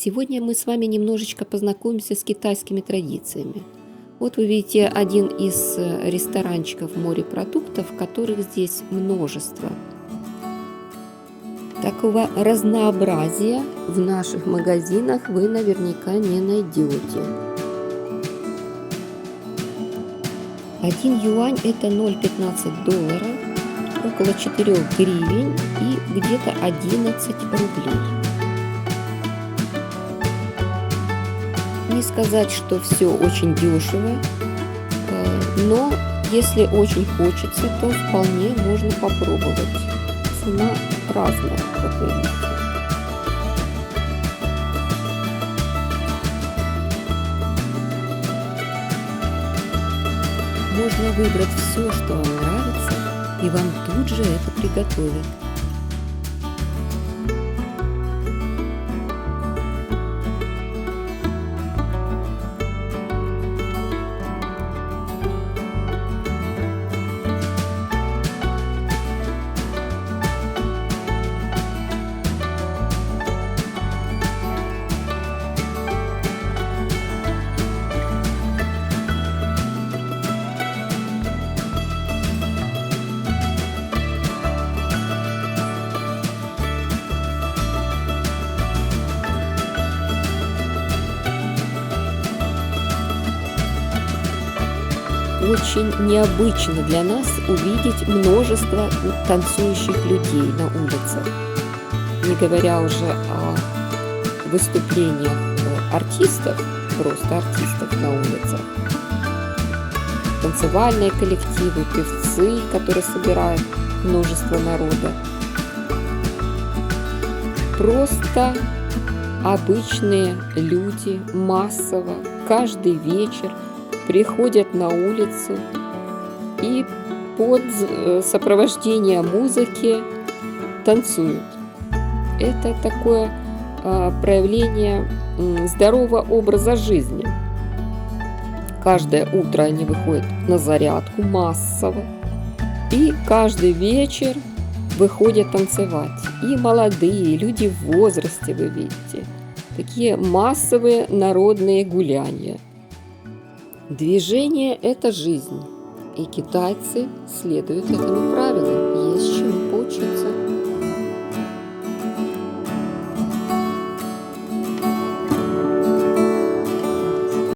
Сегодня мы с вами немножечко познакомимся с китайскими традициями. Вот вы видите один из ресторанчиков морепродуктов, которых здесь множество. Такого разнообразия в наших магазинах вы наверняка не найдете. 1 юань это 0,15 доллара, около 4 гривен и где-то 11 рублей. Не сказать, что все очень дешево, но если очень хочется, то вполне можно попробовать. Цена разная, как вы видите. Можно выбрать все, что вам нравится, и вам тут же это приготовят. Очень необычно для нас увидеть множество танцующих людей на улицах. Не говоря уже о выступлениях артистов, просто артистов на улицах. Танцевальные коллективы, певцы, которые собирают множество народа. Просто обычные люди массово каждый вечер приходят на улицу и под сопровождение музыки танцуют. Это такое проявление здорового образа жизни. Каждое утро они выходят на зарядку массово, и каждый вечер выходят танцевать. И молодые, и люди в возрасте, вы видите. Такие массовые народные гуляния. Движение – это жизнь, и китайцы следуют этому правилу. Есть